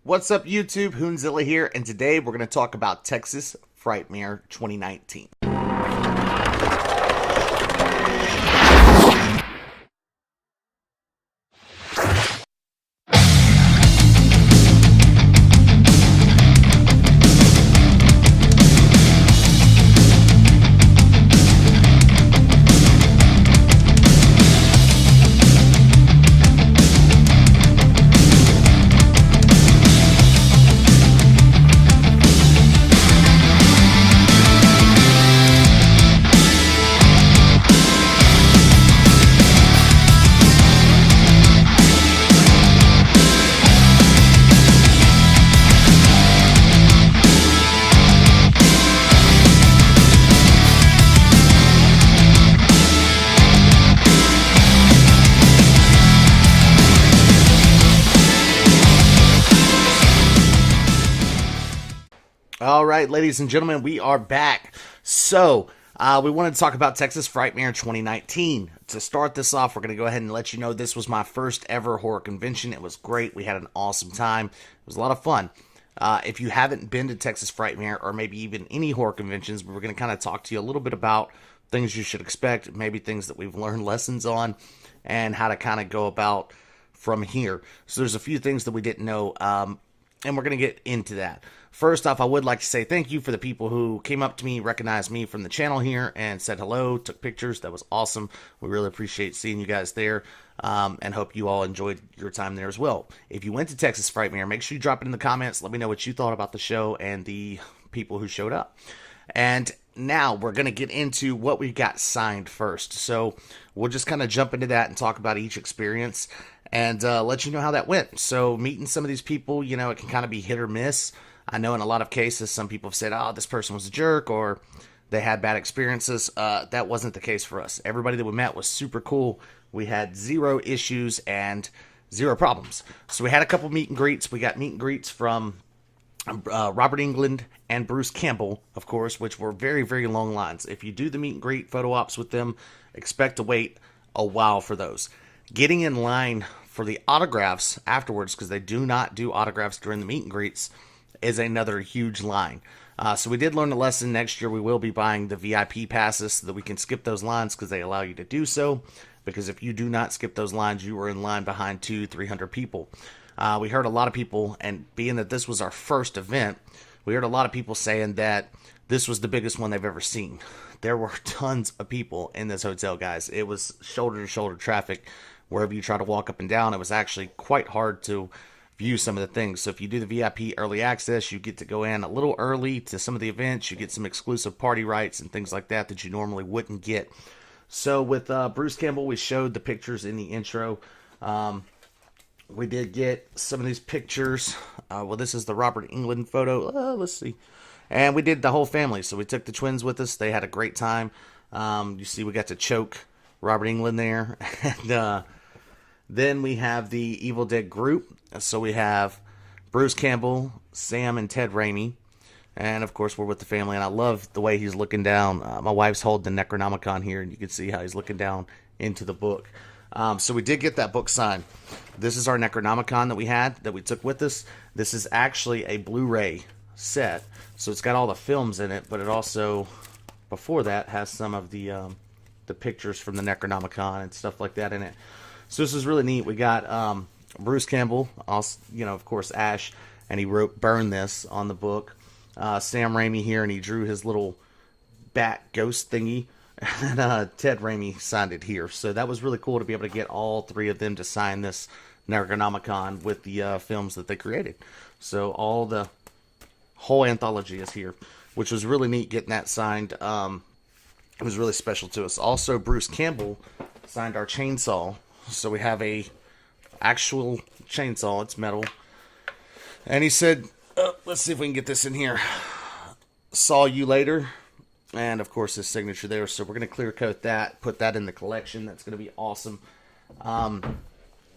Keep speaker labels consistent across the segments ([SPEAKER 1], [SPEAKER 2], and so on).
[SPEAKER 1] What's up, YouTube? Hoonzilla here, and today we're going to talk about Texas Frightmare 2019. All right, ladies and gentlemen, we are back. So, we wanted to talk about Texas Frightmare 2019. To start this off, we're going to go ahead and let you know this was my first ever horror convention. It was great. We had an awesome time. It was a lot of fun. If you haven't been to Texas Frightmare or maybe even any horror conventions, we're going to kind of talk to you a little bit about things you should expect, maybe things that we've learned lessons on, and how to kind of go about from here. So there's a few things that we didn't know, and we're going to get into that. First off, I would like to say thank you for the people who came up to me, recognized me from the channel here, and said hello, took pictures. That was awesome. We really appreciate seeing you guys there, and hope you all enjoyed your time there as well. If you went to Texas Frightmare, make sure you drop it in the comments. Let me know what you thought about the show and the people who showed up. And now we're going to get into what we got signed first. So we'll just kind of jump into that and talk about each experience and let you know how that went. So meeting some of these people, you know, it can kind of be hit or miss. I know in a lot of cases, some people have said, oh, this person was a jerk, or they had bad experiences. That wasn't the case for us. Everybody that we met was super cool. We had zero issues and zero problems. So we had a couple meet and greets. We got meet and greets from Robert Englund and Bruce Campbell, of course, which were very, very long lines. If you do the meet and greet photo ops with them, expect to wait a while for those. Getting in line for the autographs afterwards, because they do not do autographs during the meet and greets, is another huge line. So we did learn a lesson. Next year we will be buying the VIP passes so that we can skip those lines, because they allow you to do so. Because if you do not skip those lines, you are in line behind 200-300 people. We heard a lot of people, and being that this was our first event, we heard a lot of people saying that this was the biggest one they've ever seen. There were tons of people in this hotel, guys. It was shoulder-to-shoulder traffic. Wherever you try to walk up and down, it was actually quite hard to view some of the things. So if you do the VIP early access, you get to go in a little early to some of the events. You get some exclusive party rights and things like that that you normally wouldn't get. So with Bruce Campbell, we showed the pictures in the intro. We did get some of these pictures. Well, this is the Robert Englund photo. Let's see. And we did the whole family. So we took the twins with us. They had a great time. You see we got to choke Robert Englund there. And then we have the Evil Dead group. So we have Bruce Campbell, Sam, and Ted Raimi. And, of course, we're with the family. And I love the way he's looking down. My wife's holding the Necronomicon here, and you can see how he's looking down into the book. So we did get that book signed. This is our Necronomicon that we had, that we took with us. This is actually a Blu-ray set. So it's got all the films in it, but it also, before that, has some of the pictures from the Necronomicon and stuff like that in it. So this is really neat. We got Bruce Campbell, also, you know, of course, Ash, and he wrote "Burn This" on the book. Sam Raimi here, and he drew his little bat ghost thingy. And Ted Raimi signed it here. So that was really cool to be able to get all three of them to sign this Necronomicon with the films that they created. So all the whole anthology is here, which was really neat getting that signed. It was really special to us. Also, Bruce Campbell signed our chainsaw. So we have a actual chainsaw. It's metal. And he said, let's see if we can get this in here. Saw you later. And, of course, his signature there. So we're going to clear coat that, put that in the collection. That's going to be awesome. And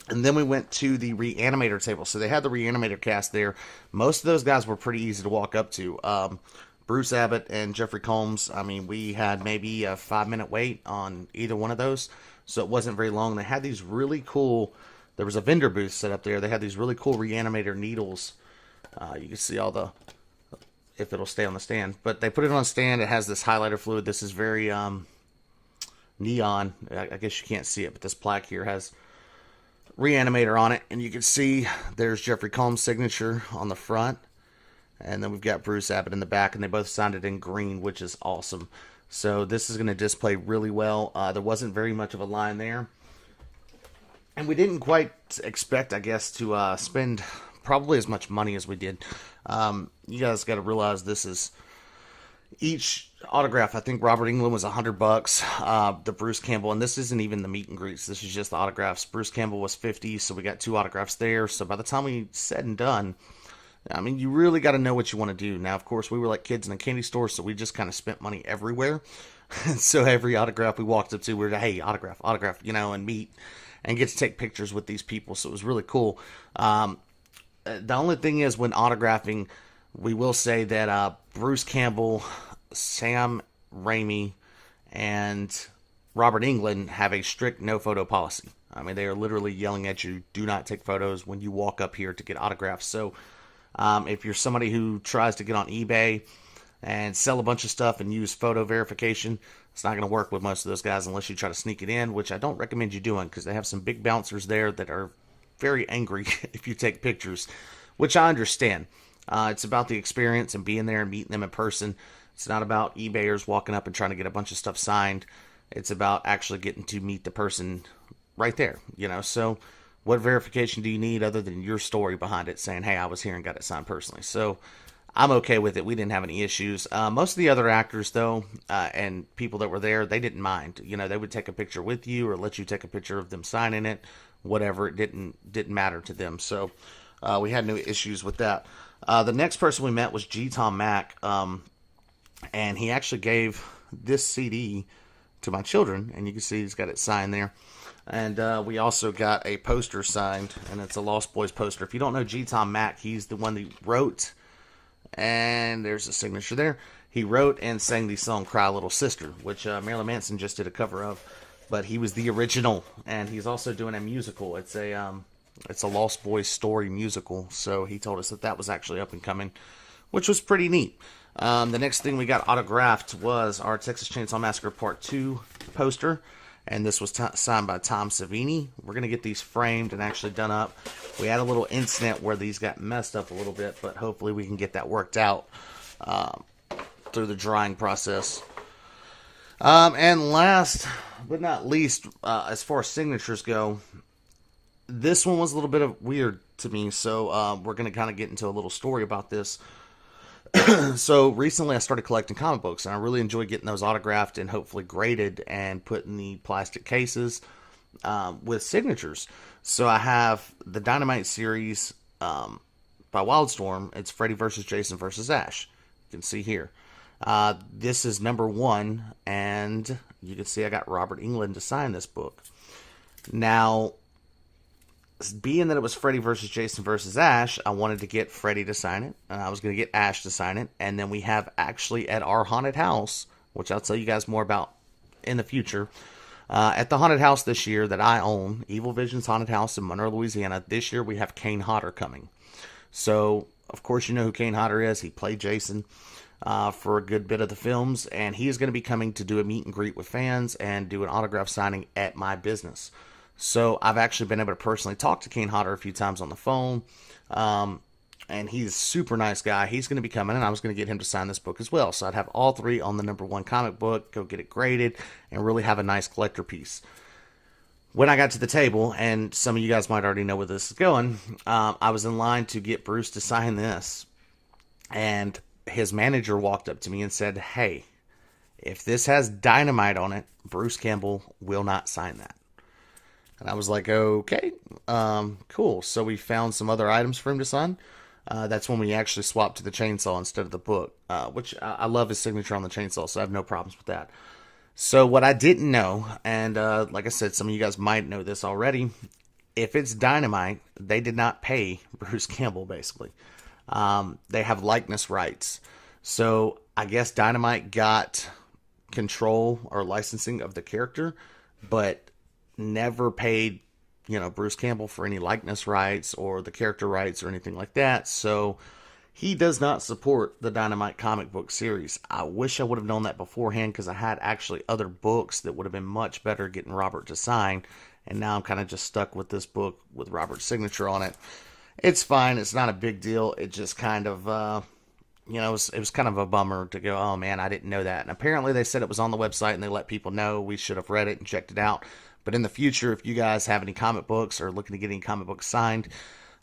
[SPEAKER 1] then we went to the Reanimator table. So they had the Reanimator cast there. Most of those guys were pretty easy to walk up to. Bruce Abbott and Jeffrey Combs, I mean, we had maybe a 5-minute wait on either one of those. So it wasn't very long. They had these really cool, there was a vendor booth set up there. They had these really cool Reanimator needles You can see all the, if it'll stay on the stand. But they put it on a stand. It has this highlighter fluid. This is very neon. I guess you can't see it, but this plaque here has Reanimator on it. And you can see there's Jeffrey Combs' signature on the front. And then we've got Bruce Abbott in the back, and they both signed it in green, which is awesome. So this is going to display really well. There wasn't very much of a line there. And we didn't quite expect, I guess, to spend probably as much money as we did. You guys got to realize this is each autograph. I think Robert Englund was $100. The Bruce Campbell, and this isn't even the meet and greets. This is just the autographs. Bruce Campbell was $50, so we got 2 autographs there. So by the time we said and done, I mean, you really got to know what you want to do. Now, of course, we were like kids in a candy store, so we just kind of spent money everywhere. So every autograph we walked up to, we were like, hey, autograph, and meet and get to take pictures with these people. So it was really cool. The only thing is, when autographing, we will say that Bruce Campbell, Sam Raimi, and Robert Englund have a strict no photo policy. I mean, they are literally yelling at you, do not take photos when you walk up here to get autographs. So if you're somebody who tries to get on eBay and sell a bunch of stuff and use photo verification, it's not going to work with most of those guys unless you try to sneak it in, which I don't recommend you doing, because they have some big bouncers there that are very angry if you take pictures, which I understand. It's about the experience and being there and meeting them in person. It's not about eBayers walking up and trying to get a bunch of stuff signed. It's about actually getting to meet the person right there, So what verification do you need other than your story behind it saying, hey, I was here and got it signed personally? So I'm okay with it. We didn't have any issues. Most of the other actors, though, and people that were there, they didn't mind. They would take a picture with you or let you take a picture of them signing it, whatever. It didn't matter to them. So we had no issues with that. The next person we met was G. Tom Mack, and he actually gave this CD to my children, and you can see he's got it signed there. And we also got a poster signed, and it's a Lost Boys poster. If you don't know G. Tom Mack, he's the one that wrote, and there's a signature there. He wrote and sang the song Cry Little Sister, which Marilyn Manson just did a cover of. But he was the original, and he's also doing a musical. It's a Lost Boys story musical, so he told us that was actually up and coming, which was pretty neat. The next thing we got autographed was our Texas Chainsaw Massacre Part 2 poster. And this was signed by Tom Savini. We're going to get these framed and actually done up. We had a little incident where these got messed up a little bit, but hopefully we can get that worked out through the drying process. And last but not least, as far as signatures go, this one was a little bit of weird to me. So we're going to kind of get into a little story about this. So recently I started collecting comic books, and I really enjoy getting those autographed and hopefully graded and put in the plastic cases with signatures. So I have the Dynamite series by Wildstorm. It's Freddy vs. Jason vs. Ash. You can see here. This is number 1, and you can see I got Robert Englund to sign this book. Now, being that it was Freddy versus Jason versus Ash, I wanted to get Freddy to sign it, and I was going to get Ash to sign it, and then we have actually at our haunted house, which I'll tell you guys more about in the future, at the haunted house this year that I own, Evil Vision's Haunted House in Monroe, Louisiana, this year we have Kane Hodder coming. So, of course, you know who Kane Hodder is. He played Jason for a good bit of the films, and he is going to be coming to do a meet and greet with fans and do an autograph signing at my business. So I've actually been able to personally talk to Kane Hodder a few times on the phone, and he's a super nice guy. He's going to be coming, and I was going to get him to sign this book as well. So I'd have all 3 on the number 1 comic book, go get it graded, and really have a nice collector piece. When I got to the table, and some of you guys might already know where this is going, I was in line to get Bruce to sign this, and his manager walked up to me and said, hey, if this has dynamite on it, Bruce Campbell will not sign that. And I was like, okay, cool. So we found some other items for him to sign. That's when we actually swapped to the chainsaw instead of the book, which I love his signature on the chainsaw, so I have no problems with that. So what I didn't know, and like I said, some of you guys might know this already, if it's dynamite, they did not pay Bruce Campbell, basically. They have likeness rights. So I guess Dynamite got control or licensing of the character, but never paid Bruce Campbell for any likeness rights or the character rights or anything like that. So he does not support the Dynamite comic book series. I wish I would have known that beforehand, because I had actually other books that would have been much better getting Robert to sign. And now I'm kind of just stuck with this book with Robert's signature on it. It's fine. It's not a big deal. It just kind of, it was kind of a bummer to go, oh man, I didn't know that. And apparently they said it was on the website and they let people know. We should have read it and checked it out. But in the future, if you guys have any comic books or looking to get any comic books signed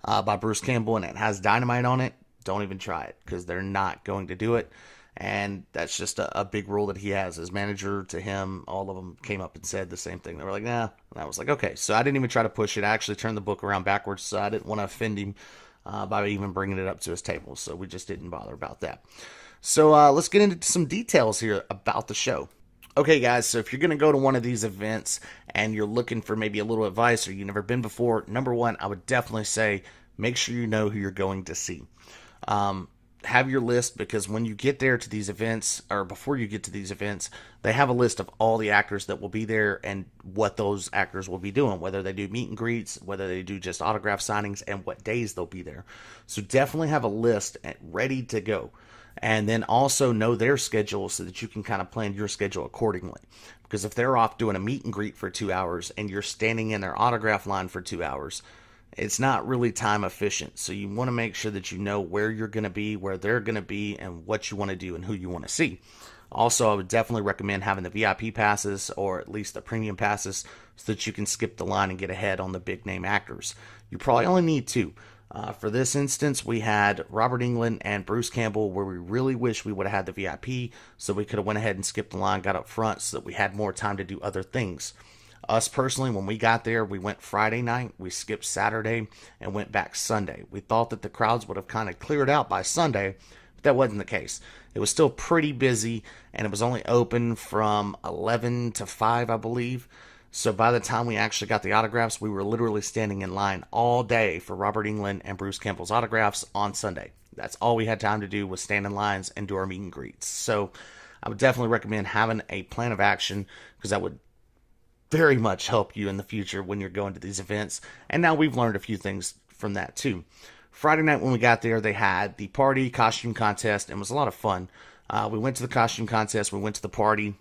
[SPEAKER 1] by Bruce Campbell and it has Dynamite on it, don't even try it, because they're not going to do it. And that's just a big rule that he has. His manager, to him, all of them came up and said the same thing. They were like, nah. And I was like, okay. So I didn't even try to push it. I actually turned the book around backwards, so I didn't want to offend him by even bringing it up to his table. So we just didn't bother about that. So let's get into some details here about the show. Okay, guys, so if you're going to go to one of these events and you're looking for maybe a little advice, or you've never been before, number one, I would definitely say make sure you know who you're going to see. Have your list, because when you get there to these events, or before you get to these events, they have a list of all the actors that will be there and what those actors will be doing, whether they do meet and greets, whether they do just autograph signings, and what days they'll be there. So definitely have a list ready to go. And then also know their schedule so that you can kind of plan your schedule accordingly. Because if they're off doing a meet and greet for 2 hours and you're standing in their autograph line for 2 hours, it's not really time efficient. So you want to make sure that you know where you're going to be, where they're going to be, and what you want to do and who you want to see. Also, I would definitely recommend having the VIP passes, or at least the premium passes, so that you can skip the line and get ahead on the big name actors. You probably only need 2. For this instance, we had Robert Englund and Bruce Campbell, where we really wish we would have had the VIP, so we could have went ahead and skipped the line, got up front, so that we had more time to do other things. Us personally, when we got there, we went Friday night, we skipped Saturday, and went back Sunday. We thought that the crowds would have kind of cleared out by Sunday, but that wasn't the case. It was still pretty busy, and it was only open from 11 to 5, I believe. So by the time we actually got the autographs, we were literally standing in line all day for Robert Englund and Bruce Campbell's autographs on Sunday. That's all we had time to do, was stand in lines and do our meet and greets. So I would definitely recommend having a plan of action, because that would very much help you in the future when you're going to these events. And now we've learned a few things from that too. Friday night when we got there, they had the party costume contest, and it was a lot of fun. We went to the costume contest, we went to the party,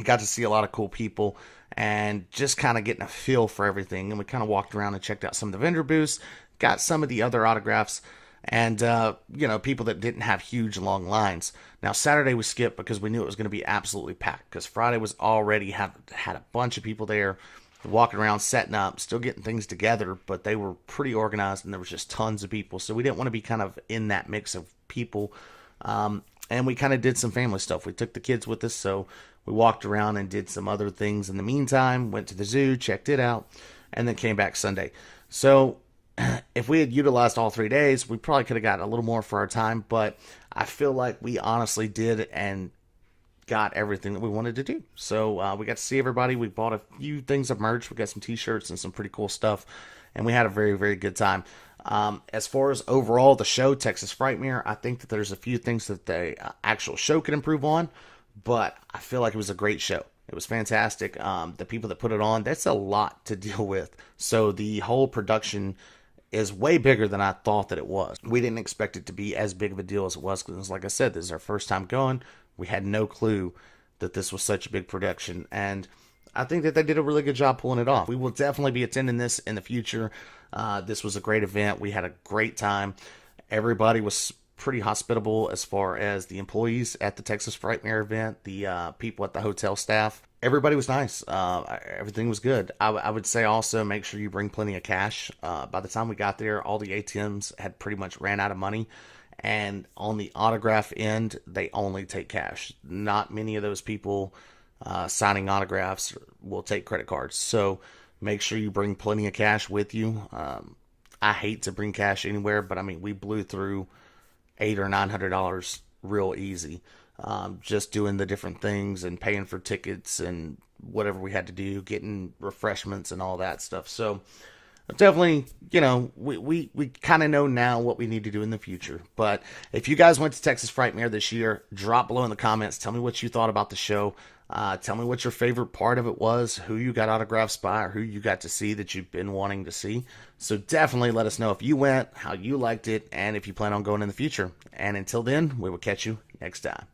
[SPEAKER 1] got to see a lot of cool people, and just kind of getting a feel for everything. And we kind of walked around and checked out some of the vendor booths, got some of the other autographs, and people that didn't have huge long lines. Now Saturday we skipped because we knew it was going to be absolutely packed, because Friday was already had a bunch of people there walking around, setting up, still getting things together, but they were pretty organized and there was just tons of people, so we didn't want to be kind of in that mix of people. And we kind of did some family stuff. We took the kids with us, so we walked around and did some other things in the meantime, went to the zoo, checked it out, and then came back Sunday. So if we had utilized all 3 days, we probably could have got a little more for our time, but I feel like we honestly did and got everything that we wanted to do. So we got to see everybody. We bought a few things of merch. We got some t-shirts and some pretty cool stuff, and we had a very, very good time. As far as overall the show, Texas Frightmare, I think that there's a few things that the actual show could improve on, but I feel like it was a great show. It was fantastic. The people that put it on, that's a lot to deal with. So the whole production is way bigger than I thought that it was. We didn't expect it to be as big of a deal as it was, because like I said, this is our first time going. We had no clue that this was such a big production, and I think that they did a really good job pulling it off. We will definitely be attending this in the future. This was a great event. We had a great time. Everybody was pretty hospitable as far as the employees at the Texas Frightmare event, the people at the hotel staff. Everybody was nice. Everything was good. I would say also make sure you bring plenty of cash. By the time we got there, all the ATMs had pretty much ran out of money. And on the autograph end, they only take cash. Not many of those people signing autographs will take credit cards. So make sure you bring plenty of cash with you. I hate to bring cash anywhere, but I mean, we blew through $800 or $900 real easy. Just doing the different things and paying for tickets and whatever we had to do, getting refreshments and all that stuff. So definitely, we kind of know now what we need to do in the future. But if you guys went to Texas Frightmare this year, drop below in the comments. Tell me what you thought about the show. Tell me what your favorite part of it was, who you got autographs by, or who you got to see that you've been wanting to see. So definitely let us know if you went, how you liked it, and if you plan on going in the future. And until then, we will catch you next time.